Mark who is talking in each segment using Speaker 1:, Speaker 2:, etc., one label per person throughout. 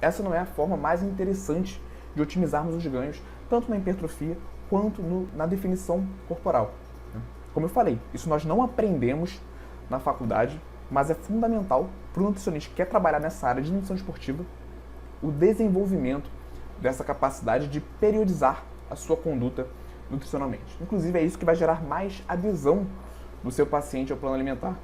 Speaker 1: essa não é a forma mais interessante de otimizarmos os ganhos, tanto na hipertrofia quanto na definição corporal. Como eu falei, isso nós não aprendemos na faculdade, mas é fundamental para o nutricionista que quer trabalhar nessa área de nutrição esportiva o desenvolvimento dessa capacidade de periodizar a sua conduta nutricionalmente. Inclusive, é isso que vai gerar mais adesão do seu paciente ao plano alimentar.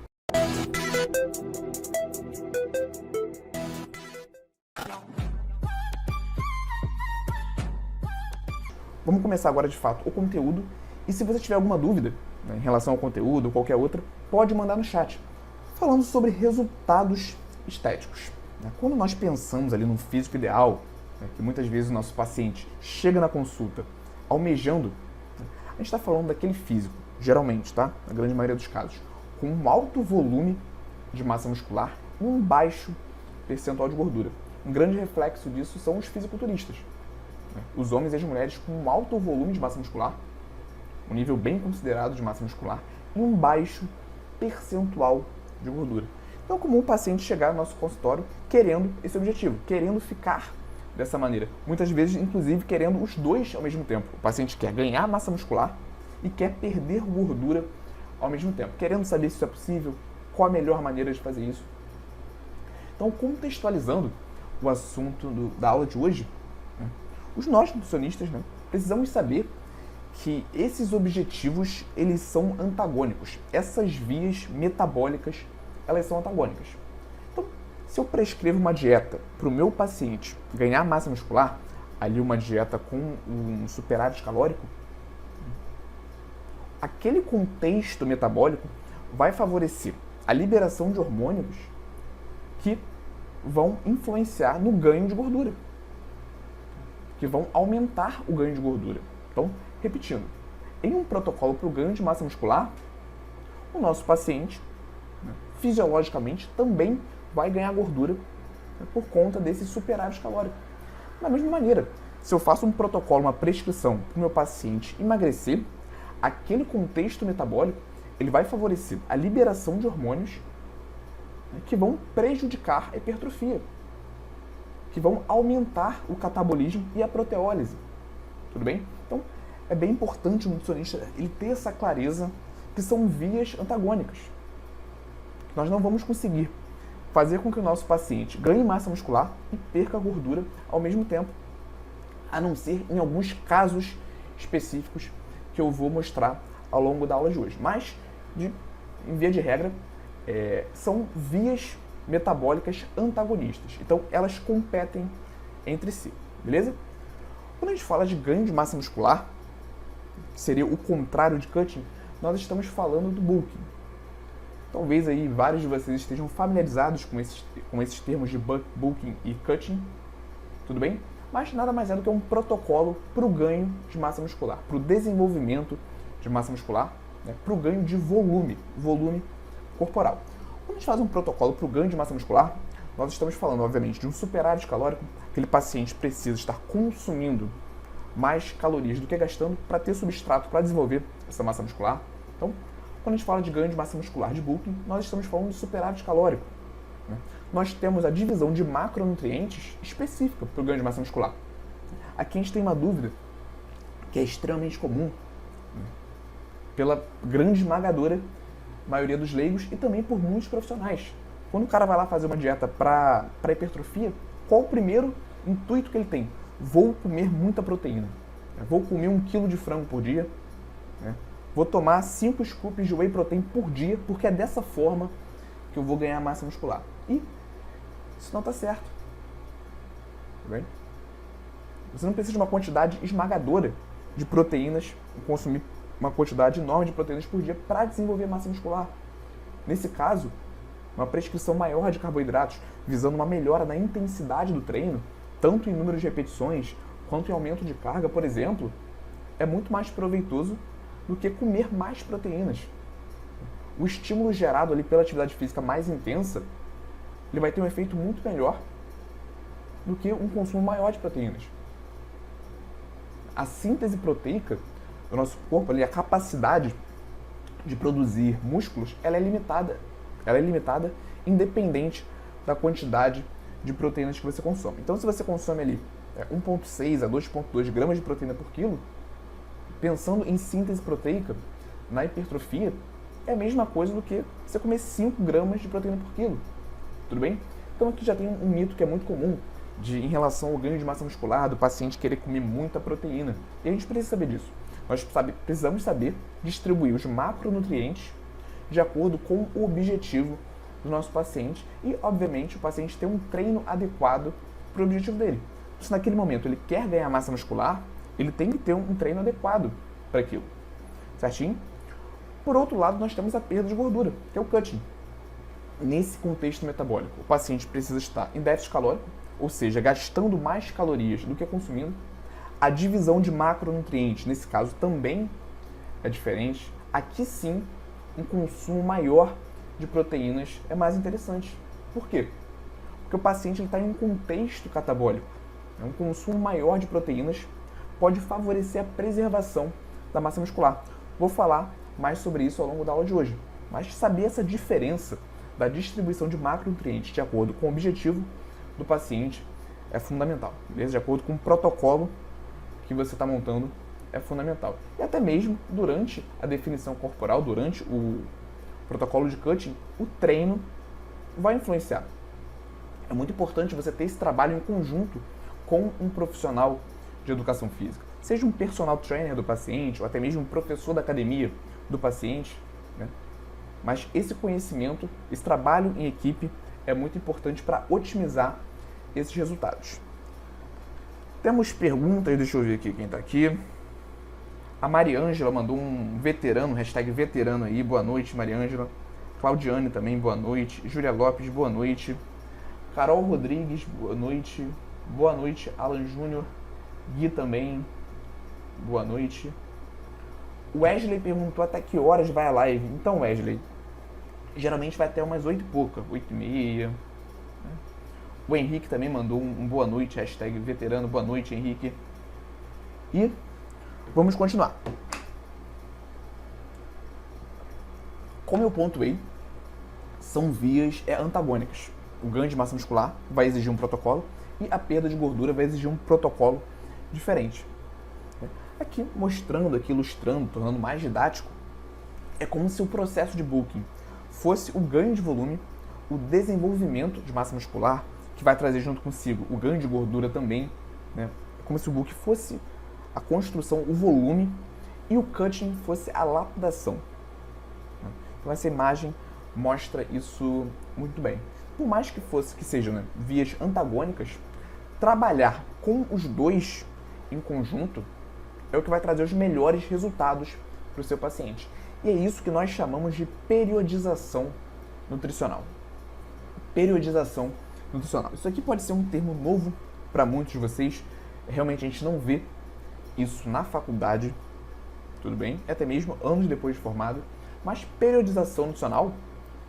Speaker 1: Vamos começar agora, de fato, o conteúdo. E se você tiver alguma dúvida, em relação ao conteúdo ou qualquer outra, pode mandar no chat, falando sobre resultados estéticos. Quando nós pensamos ali num físico ideal, que muitas vezes o nosso paciente chega na consulta almejando, a gente está falando daquele físico, geralmente, tá? Na grande maioria dos casos, com um alto volume de massa muscular e um baixo percentual de gordura. Um grande reflexo disso são os fisiculturistas. Os homens e as mulheres com um alto volume de massa muscular, um nível bem considerado de massa muscular, e um baixo percentual de gordura. Então é comum o paciente chegar no nosso consultório querendo esse objetivo, querendo ficar dessa maneira. Muitas vezes, inclusive, querendo os dois ao mesmo tempo. O paciente quer ganhar massa muscular e quer perder gordura ao mesmo tempo, querendo saber se isso é possível, qual a melhor maneira de fazer isso. Então, contextualizando o assunto da aula de hoje, nós nutricionistas, precisamos saber que esses objetivos, eles são antagônicos. Essas vias metabólicas, elas são antagônicas. Então, se eu prescrevo uma dieta para o meu paciente ganhar massa muscular, ali uma dieta com um superávit calórico, aquele contexto metabólico vai favorecer a liberação de hormônios que vão influenciar no ganho de gordura, que vão aumentar o ganho de gordura. Então, repetindo, em um protocolo para o ganho de massa muscular, o nosso paciente, fisiologicamente, também vai ganhar gordura por conta desse superávit calórico. Da mesma maneira, se eu faço um protocolo, uma prescrição para o meu paciente emagrecer, aquele contexto metabólico ele vai favorecer a liberação de hormônios que vão prejudicar a hipertrofia, que vão aumentar o catabolismo e a proteólise. Tudo bem? Então, é bem importante o nutricionista ele ter essa clareza que são vias antagônicas. Nós não vamos conseguir fazer com que o nosso paciente ganhe massa muscular e perca gordura ao mesmo tempo, a não ser em alguns casos específicos que eu vou mostrar ao longo da aula de hoje. Mas, em via de regra, são vias metabólicas antagonistas. Então, elas competem entre si, beleza? Quando a gente fala de ganho de massa muscular, que seria o contrário de cutting, nós estamos falando do bulking. Talvez aí vários de vocês estejam familiarizados com esses termos de bulking e cutting, tudo bem? Mas nada mais é do que um protocolo para o ganho de massa muscular, para o desenvolvimento de massa muscular, para o ganho de volume corporal. Quando a gente faz um protocolo para o ganho de massa muscular, nós estamos falando, obviamente, de um superávit calórico. Aquele paciente precisa estar consumindo mais calorias do que gastando para ter substrato para desenvolver essa massa muscular. Então, quando a gente fala de ganho de massa muscular de bulking, nós estamos falando de superávit calórico. Nós temos a divisão de macronutrientes específica para o ganho de massa muscular. Aqui a gente tem uma dúvida que é extremamente comum, pela grande esmagadora maioria dos leigos e também por muitos profissionais. Quando o cara vai lá fazer uma dieta para hipertrofia, qual o primeiro intuito que ele tem? Vou comer muita proteína. Vou comer 1 kg de frango por dia. Vou tomar 5 scoops de whey protein por dia, porque é dessa forma que eu vou ganhar massa muscular. E isso não está certo. Tá bem? Você não precisa de uma quantidade esmagadora de proteínas, consumir uma quantidade enorme de proteínas por dia para desenvolver massa muscular. Nesse caso, uma prescrição maior de carboidratos, visando uma melhora na intensidade do treino, tanto em número de repetições quanto em aumento de carga, por exemplo, é muito mais proveitoso do que comer mais proteínas. O estímulo gerado ali pela atividade física mais intensa, ele vai ter um efeito muito melhor do que um consumo maior de proteínas. A síntese proteica do nosso corpo, ali, a capacidade de produzir músculos, ela é limitada independente da quantidade de proteínas que você consome. Então, se você consome ali 1,6 a 2,2 gramas de proteína por quilo, pensando em síntese proteica, na hipertrofia, é a mesma coisa do que você comer 5 gramas de proteína por quilo. Tudo bem? Então aqui já tem um mito que é muito comum em relação ao ganho de massa muscular, do paciente querer comer muita proteína. E a gente precisa saber disso. Nós precisamos saber distribuir os macronutrientes de acordo com o objetivo do nosso paciente e, obviamente, o paciente ter um treino adequado para o objetivo dele. Se naquele momento ele quer ganhar massa muscular, ele tem que ter um treino adequado para aquilo. Certinho? Por outro lado, nós temos a perda de gordura, que é o cutting. Nesse contexto metabólico, o paciente precisa estar em déficit calórico, ou seja, gastando mais calorias do que consumindo. A divisão de macronutrientes, nesse caso, também é diferente. Aqui sim, um consumo maior de proteínas é mais interessante. Por quê? Porque o paciente está em um contexto catabólico. Um consumo maior de proteínas pode favorecer a preservação da massa muscular. Vou falar mais sobre isso ao longo da aula de hoje. Mas saber essa diferença da distribuição de macronutrientes de acordo com o objetivo do paciente é fundamental. Beleza? De acordo com o protocolo que você está montando é fundamental. E até mesmo durante a definição corporal, durante o protocolo de cutting, o treino vai influenciar. É muito importante você ter esse trabalho em conjunto com um profissional de educação física. Seja um personal trainer do paciente, ou até mesmo um professor da academia do paciente, né? Mas esse conhecimento, esse trabalho em equipe é muito importante para otimizar esses resultados. Temos perguntas, deixa eu ver aqui quem está aqui. A Mariângela mandou um veterano, hashtag veterano aí, boa noite Mariângela. Claudiane também, boa noite. Júlia Lopes, boa noite. Carol Rodrigues, boa noite. Boa noite, Alan Júnior. Gui também, boa noite. Wesley perguntou até que horas vai a live. Então, Wesley, geralmente vai até umas 8 e pouca, 8h30. O Henrique também mandou um boa noite, hashtag veterano, boa noite, Henrique. E vamos continuar. Como eu pontuei, são vias antagônicas. O ganho de massa muscular vai exigir um protocolo e a perda de gordura vai exigir um protocolo diferente. Aqui mostrando, aqui ilustrando, tornando mais didático, é como se o processo de bulking fosse o ganho de volume, o desenvolvimento de massa muscular, que vai trazer junto consigo o ganho de gordura também, né? É como se o bulking fosse a construção, o volume, e o cutting fosse a lapidação. Então essa imagem mostra isso muito bem. Por mais que sejam, né, vias antagônicas, trabalhar com os dois em conjunto é o que vai trazer os melhores resultados para o seu paciente. E é isso que nós chamamos de periodização nutricional. Periodização nutricional. Isso aqui pode ser um termo novo para muitos de vocês. Realmente a gente não vê isso na faculdade, tudo bem? Até mesmo anos depois de formado. Mas periodização nutricional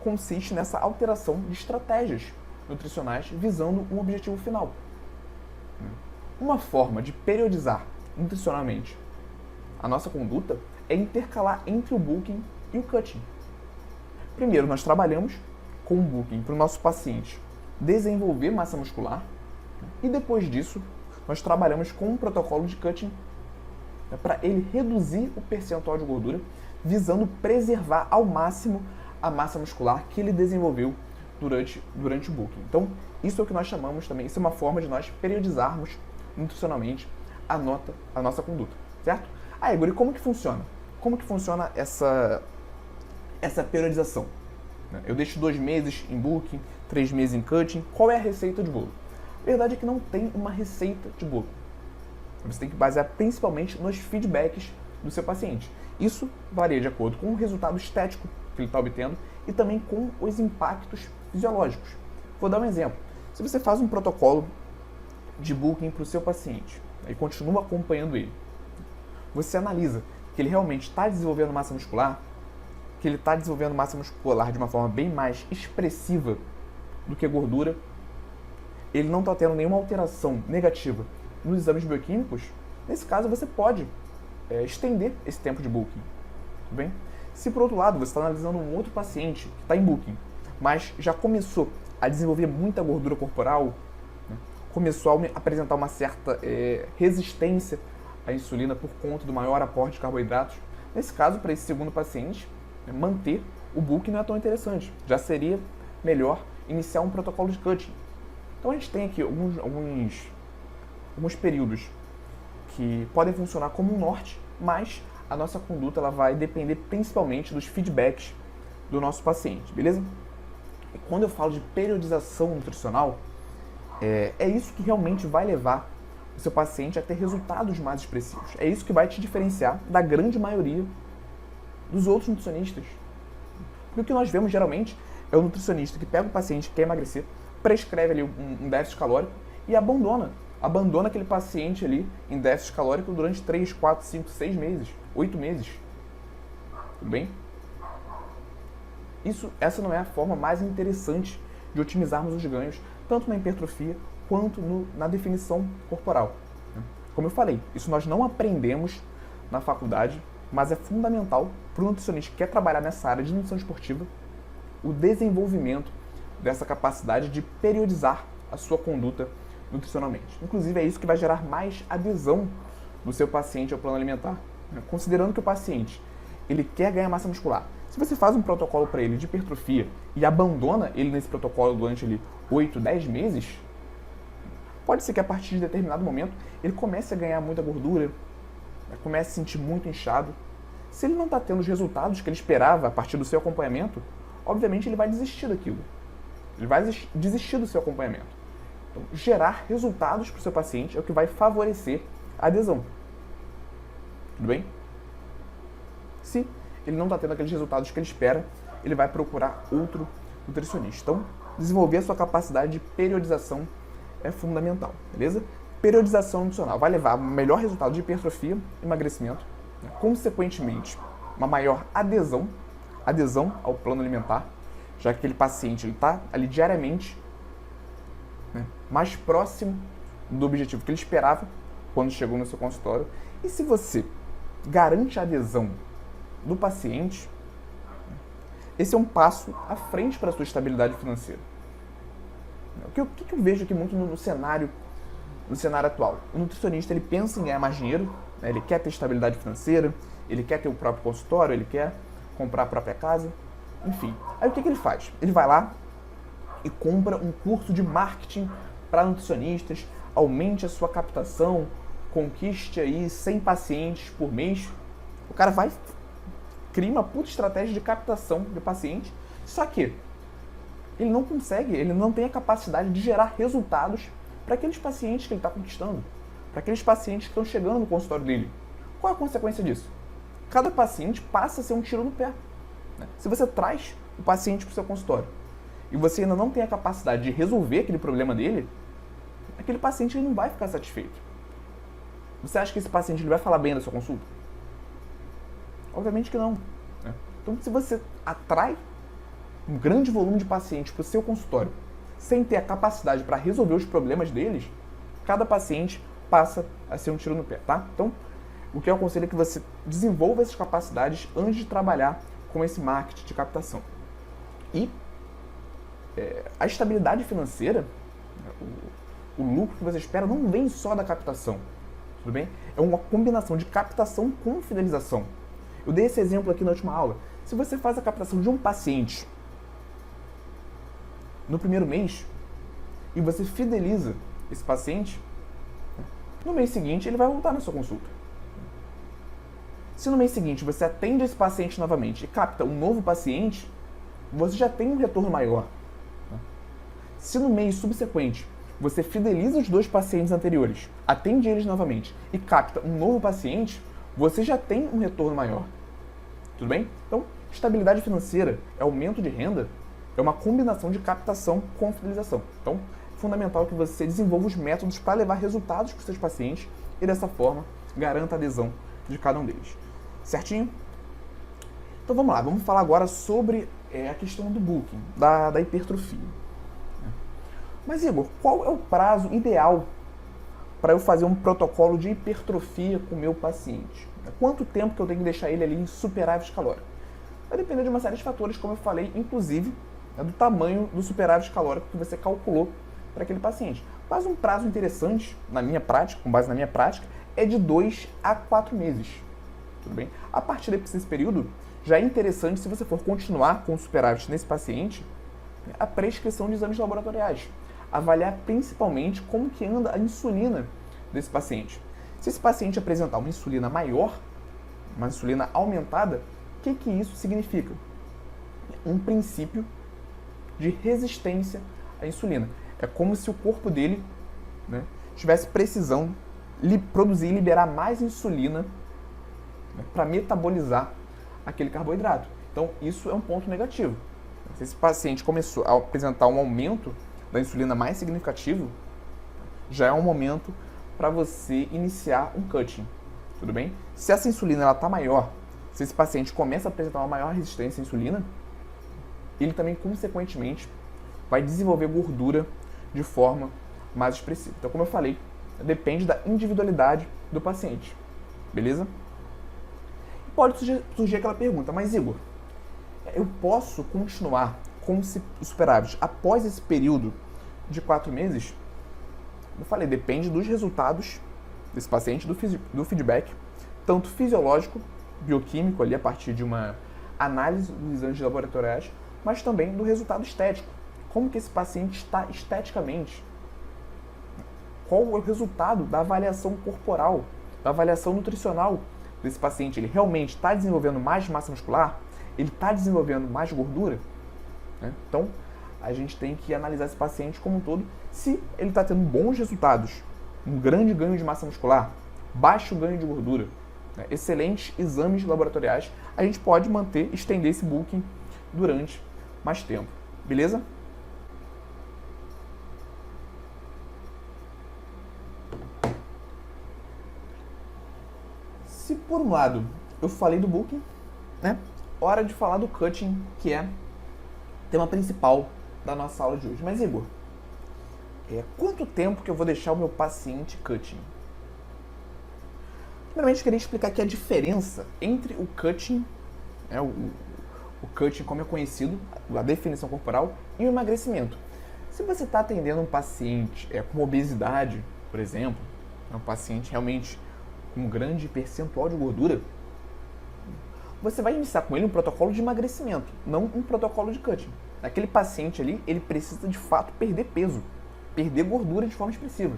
Speaker 1: consiste nessa alteração de estratégias nutricionais visando um objetivo final. Uma forma de periodizar nutricionalmente a nossa conduta é intercalar entre o bulking e o cutting. Primeiro, nós trabalhamos com o bulking para o nosso paciente desenvolver massa muscular e depois disso, nós trabalhamos com um protocolo de cutting para ele reduzir o percentual de gordura, visando preservar ao máximo a massa muscular que ele desenvolveu durante o bulking. Então, isso é o que nós chamamos também, isso é uma forma de nós periodizarmos nutricionalmente a nossa conduta, certo? Ah, Igor, e como que funciona? Como que funciona essa periodização? Eu deixo 2 meses em bulking, 3 meses em cutting. Qual é a receita de bolo? A verdade é que não tem uma receita de bolo. Você tem que basear principalmente nos feedbacks do seu paciente. Isso varia de acordo com o resultado estético que ele está obtendo e também com os impactos fisiológicos. Vou dar um exemplo. Se você faz um protocolo de bulking para o seu paciente e continua acompanhando ele, você analisa que ele realmente está desenvolvendo massa muscular, que ele está desenvolvendo massa muscular de uma forma bem mais expressiva do que gordura, ele não está tendo nenhuma alteração negativa nos exames bioquímicos, nesse caso você pode estender esse tempo de bulking. Tudo bem? Se por outro lado você está analisando um outro paciente que está em bulking, mas já começou a desenvolver muita gordura corporal, começou a apresentar uma certa resistência à insulina por conta do maior aporte de carboidratos. Nesse caso, para esse segundo paciente, manter o bulking não é tão interessante. Já seria melhor iniciar um protocolo de cutting. Então a gente tem aqui alguns períodos que podem funcionar como um norte, mas a nossa conduta ela vai depender principalmente dos feedbacks do nosso paciente, beleza? E quando eu falo de periodização nutricional, é isso que realmente vai levar o seu paciente a ter resultados mais expressivos. É isso que vai te diferenciar da grande maioria dos outros nutricionistas. Porque o que nós vemos geralmente é o nutricionista que pega o paciente que quer emagrecer, prescreve ali um déficit calórico e abandona aquele paciente ali em déficit calórico durante 3, 4, 5, 6 meses, 8 meses. Tudo bem? Essa não é a forma mais interessante de otimizarmos os ganhos, tanto na hipertrofia quanto na definição corporal. Como eu falei, isso nós não aprendemos na faculdade, mas é fundamental para o nutricionista que quer trabalhar nessa área de nutrição esportiva o desenvolvimento dessa capacidade de periodizar a sua conduta nutricionalmente. Inclusive, é isso que vai gerar mais adesão do seu paciente ao plano alimentar. Considerando que o paciente ele quer ganhar massa muscular, se você faz um protocolo para ele de hipertrofia e abandona ele nesse protocolo durante ali, 8, 10 meses, pode ser que a partir de determinado momento ele comece a ganhar muita gordura, comece a se sentir muito inchado. Se ele não está tendo os resultados que ele esperava a partir do seu acompanhamento, obviamente ele vai desistir daquilo. Ele vai desistir do seu acompanhamento. Então, gerar resultados para o seu paciente é o que vai favorecer a adesão. Tudo bem? Se ele não está tendo aqueles resultados que ele espera, ele vai procurar outro nutricionista. Então, desenvolver a sua capacidade de periodização é fundamental, beleza? Periodização nutricional vai levar a melhor resultado de hipertrofia e emagrecimento, consequentemente, uma maior adesão ao plano alimentar, já que aquele paciente está ali diariamente mais próximo do objetivo que ele esperava quando chegou no seu consultório. E se você garante a adesão do paciente, esse é um passo à frente para a sua estabilidade financeira. O que eu vejo aqui muito no cenário atual? O nutricionista ele pensa em ganhar mais dinheiro, ele quer ter estabilidade financeira, ele quer ter o próprio consultório, ele quer comprar a própria casa, enfim. Aí o que ele faz? Ele vai lá e compra um curso de marketing para nutricionistas, aumente a sua captação, conquiste aí 100 pacientes por mês. O cara vai, cria uma puta estratégia de captação de paciente, só que ele não consegue, ele não tem a capacidade de gerar resultados para aqueles pacientes que ele está conquistando, para aqueles pacientes que estão chegando no consultório dele. Qual é a consequência disso? Cada paciente passa a ser um tiro no pé. Se você traz o paciente para o seu consultório e você ainda não tem a capacidade de resolver aquele problema dele, aquele paciente ele não vai ficar satisfeito. Você acha que esse paciente ele vai falar bem da sua consulta? Obviamente que não. Então, se você atrai um grande volume de pacientes para o seu consultório sem ter a capacidade para resolver os problemas deles, cada paciente passa a ser um tiro no pé, tá? Então, o que eu aconselho é que você desenvolva essas capacidades antes de trabalhar com esse marketing de captação. E a estabilidade financeira, o lucro que você espera não vem só da captação, tudo bem? É uma combinação de captação com fidelização. Eu dei esse exemplo aqui na última aula. Se você faz a captação de um paciente no primeiro mês e você fideliza esse paciente, no mês seguinte ele vai voltar na sua consulta. Se no mês seguinte você atende esse paciente novamente e capta um novo paciente, você já tem um retorno maior. Se no mês subsequente você fideliza os 2 pacientes anteriores, atende eles novamente e capta um novo paciente, você já tem um retorno maior. Tudo bem? Então, estabilidade financeira é aumento de renda, é uma combinação de captação com fidelização. Então, é fundamental que você desenvolva os métodos para levar resultados para os seus pacientes e dessa forma garanta a adesão de cada um deles. Certinho? Então vamos lá, vamos falar agora sobre a questão do bulking, da hipertrofia. Mas Igor, qual é o prazo ideal para eu fazer um protocolo de hipertrofia com o meu paciente? Quanto tempo que eu tenho que deixar ele ali em superávit calórico? Vai depender de uma série de fatores, como eu falei, inclusive do tamanho do superávit calórico que você calculou para aquele paciente. Mas um prazo interessante, na minha prática, com base na minha prática, é de 2 a 4 meses. Tudo bem? A partir desse período, já é interessante, se você for continuar com o superávit nesse paciente, a prescrição de exames laboratoriais. Avaliar principalmente como que anda a insulina desse paciente. Se esse paciente apresentar uma insulina maior, uma insulina aumentada, o que isso significa? Um princípio de resistência à insulina. É como se o corpo dele, né, estivesse precisando produzir e liberar mais insulina, né, para metabolizar aquele carboidrato. Então, isso é um ponto negativo. Se esse paciente começou a apresentar um aumento da insulina mais significativo, já é um momento para você iniciar um cutting, tudo bem? Se essa insulina está maior, se esse paciente começa a apresentar uma maior resistência à insulina, ele também, consequentemente, vai desenvolver gordura de forma mais expressiva. Então, como eu falei, depende da individualidade do paciente, beleza? Pode surgir aquela pergunta, mas Igor, eu posso continuar com o superávit após esse período de 4 meses? Eu falei, depende dos resultados desse paciente, do feedback, tanto fisiológico, bioquímico, ali a partir de uma análise dos exames laboratoriais, mas também do resultado estético. Como que esse paciente está esteticamente? Qual é o resultado da avaliação corporal, da avaliação nutricional desse paciente? Ele realmente está desenvolvendo mais massa muscular? Ele está desenvolvendo mais gordura? Então, a gente tem que analisar esse paciente como um todo, se ele está tendo bons resultados, um grande ganho de massa muscular, baixo ganho de gordura, excelentes exames laboratoriais, a gente pode estender esse booking durante mais tempo, beleza? Se por um lado eu falei do booking, né? Hora de falar do cutting, que é o tema principal da nossa aula de hoje. Mas Igor, quanto tempo que eu vou deixar o meu paciente cutting? Primeiramente, eu queria explicar aqui a diferença entre o cutting, o cutting como é conhecido, a definição corporal, e o emagrecimento. Se você está atendendo um paciente com obesidade, por exemplo, um paciente realmente com um grande percentual de gordura, você vai iniciar com ele um protocolo de emagrecimento, não um protocolo de cutting. Aquele paciente ali, ele precisa de fato perder peso, perder gordura de forma expressiva.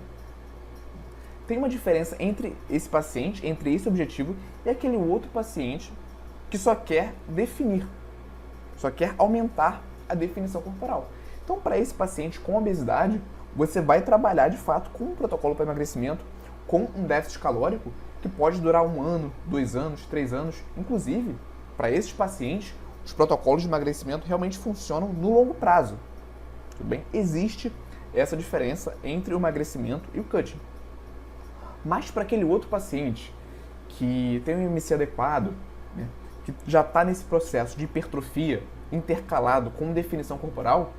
Speaker 1: Tem uma diferença entre esse paciente, entre esse objetivo e aquele outro paciente que só quer definir, só quer aumentar a definição corporal. Então, para esse paciente com obesidade, você vai trabalhar de fato com um protocolo para emagrecimento, com um déficit calórico que pode durar 1 ano, 2 anos, 3 anos. Inclusive, para esses pacientes, os protocolos de emagrecimento realmente funcionam no longo prazo. Tudo bem? Existe essa diferença entre o emagrecimento e o cutting. Mas para aquele outro paciente que tem um IMC adequado, né, que já está nesse processo de hipertrofia intercalado com definição corporal,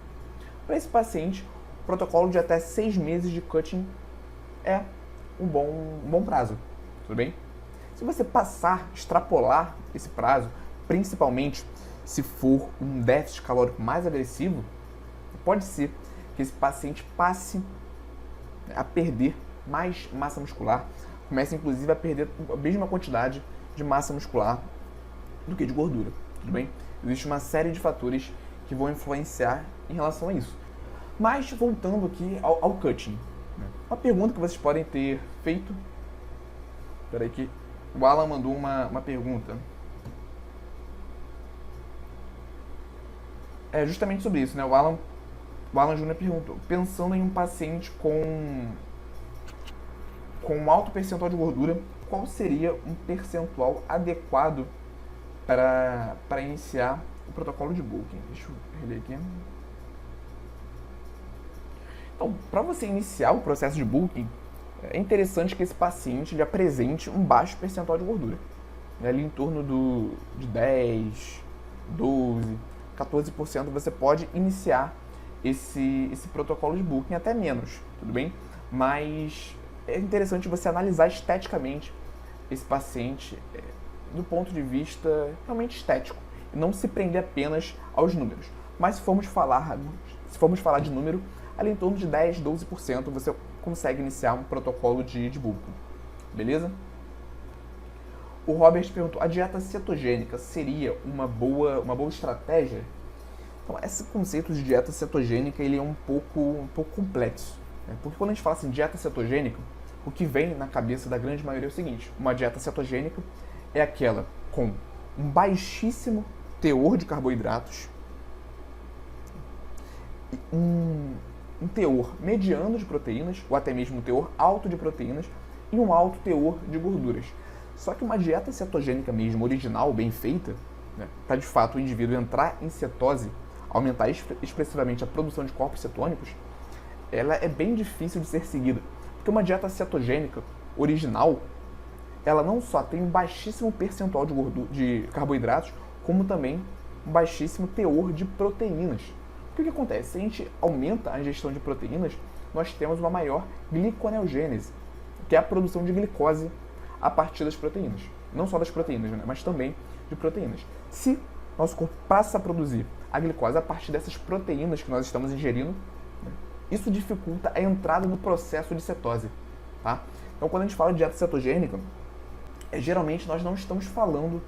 Speaker 1: para esse paciente, o protocolo de até 6 meses de cutting é um bom prazo. Tudo bem? Se você extrapolar esse prazo, principalmente se for um déficit calórico mais agressivo, pode ser que esse paciente passe a perder mais massa muscular, comece inclusive a perder a mesma quantidade de massa muscular do que de gordura, tudo bem? Existe uma série de fatores que vão influenciar em relação a isso. Mas voltando aqui ao cutting, uma pergunta que vocês podem ter feito. Espera aí que o Alan mandou uma pergunta. É justamente sobre isso, né? O Alan Júnior perguntou, pensando em um paciente com um alto percentual de gordura, qual seria um percentual adequado para iniciar o protocolo de bulking? Deixa eu reler aqui. Então, para você iniciar o processo de bulking, é interessante que esse paciente ele apresente um baixo percentual de gordura. Ali em torno de 10, 12, 14% você pode iniciar esse protocolo de bulking, até menos, tudo bem? Mas é interessante você analisar esteticamente esse paciente do ponto de vista realmente estético e não se prender apenas aos números. Mas se formos falar de número, ali em torno de 10, 12% você consegue iniciar um protocolo de bulking, beleza? O Robert perguntou, a dieta cetogênica seria uma boa estratégia? Então, esse conceito de dieta cetogênica ele é um pouco complexo, né? Porque quando a gente fala assim, dieta cetogênica, o que vem na cabeça da grande maioria é o seguinte, uma dieta cetogênica é aquela com um baixíssimo teor de carboidratos, um teor mediano de proteínas, ou até mesmo um teor alto de proteínas, e um alto teor de gorduras. Só que uma dieta cetogênica mesmo, original, bem feita, né, para de fato o indivíduo entrar em cetose, aumentar expressivamente a produção de corpos cetônicos, ela é bem difícil de ser seguida. Porque uma dieta cetogênica original, ela não só tem um baixíssimo percentual de carboidratos, como também um baixíssimo teor de proteínas. O que acontece? Se a gente aumenta a ingestão de proteínas, nós temos uma maior gliconeogênese, que é a produção de glicose a partir das proteínas. Não só das proteínas, né? Mas também de proteínas. Se nosso corpo passa a produzir a glicose a partir dessas proteínas que nós estamos ingerindo, né? Isso dificulta a entrada no processo de cetose. Tá? Então, quando a gente fala de dieta cetogênica, geralmente nós não estamos falando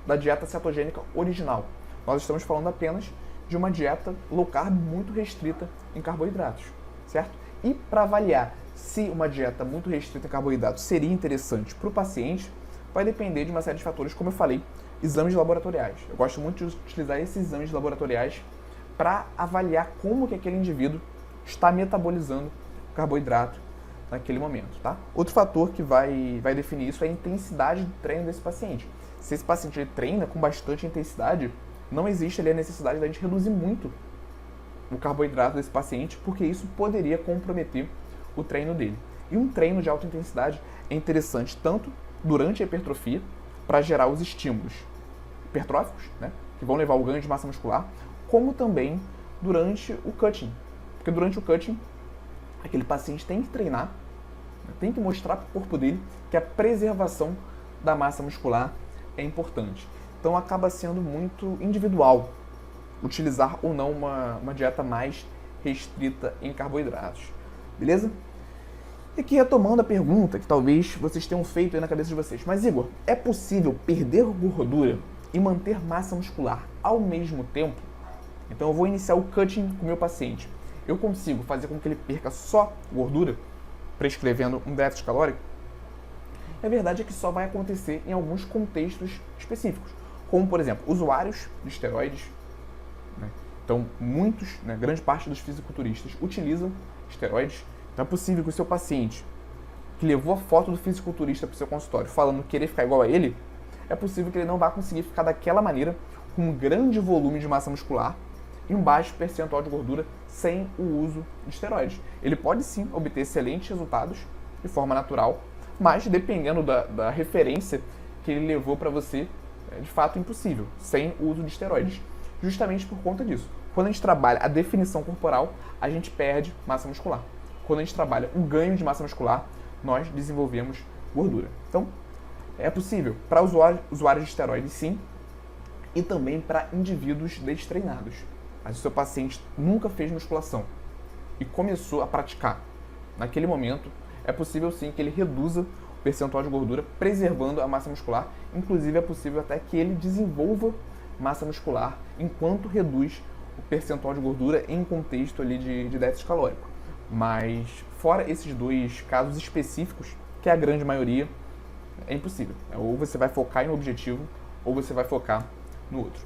Speaker 1: da dieta cetogênica original. Nós estamos falando apenas de uma dieta low carb muito restrita em carboidratos, certo? E para avaliar se uma dieta muito restrita em carboidratos seria interessante para o paciente, vai depender de uma série de fatores, como eu falei, exames laboratoriais. Eu gosto muito de utilizar esses exames laboratoriais para avaliar como que aquele indivíduo está metabolizando o carboidrato naquele momento, tá? Outro fator que vai definir isso é a intensidade do treino desse paciente. Se esse paciente ele treina com bastante intensidade, não existe ali a necessidade da gente reduzir muito o carboidrato desse paciente, porque isso poderia comprometer o treino dele. E um treino de alta intensidade é interessante tanto durante a hipertrofia, para gerar os estímulos hipertróficos, né, que vão levar ao ganho de massa muscular, como também durante o cutting. Porque durante o cutting, aquele paciente tem que treinar, né, tem que mostrar para o corpo dele que a preservação da massa muscular é importante. Então acaba sendo muito individual utilizar ou não uma dieta mais restrita em carboidratos. Beleza? E aqui retomando a pergunta que talvez vocês tenham feito aí na cabeça de vocês. Mas Igor, é possível perder gordura e manter massa muscular ao mesmo tempo? Então eu vou iniciar o cutting com o meu paciente. Eu consigo fazer com que ele perca só gordura, prescrevendo um déficit calórico? A verdade é que só vai acontecer em alguns contextos específicos, como por exemplo, usuários de esteroides, né? Então muitos, né, grande parte dos fisiculturistas utilizam esteroides. Então é possível que o seu paciente que levou a foto do fisiculturista para o seu consultório falando querer ficar igual a ele, é possível que ele não vá conseguir ficar daquela maneira, com um grande volume de massa muscular e um baixo percentual de gordura sem o uso de esteroides. Ele pode sim obter excelentes resultados de forma natural, mas dependendo da referência que ele levou para você, é de fato impossível, sem o uso de esteroides. Justamente por conta disso. Quando a gente trabalha a definição corporal, a gente perde massa muscular. Quando a gente trabalha o ganho de massa muscular, nós desenvolvemos gordura. Então, é possível para usuários de esteroides, sim, e também para indivíduos destreinados. Mas o seu paciente nunca fez musculação e começou a praticar. Naquele momento, é possível sim que ele reduza o percentual de gordura, preservando a massa muscular. Inclusive, é possível até que ele desenvolva massa muscular enquanto reduz o percentual de gordura em contexto ali de déficit calórico. Mas, fora esses dois casos específicos, que é a grande maioria, é impossível. Ou você vai focar em um objetivo, ou você vai focar no outro.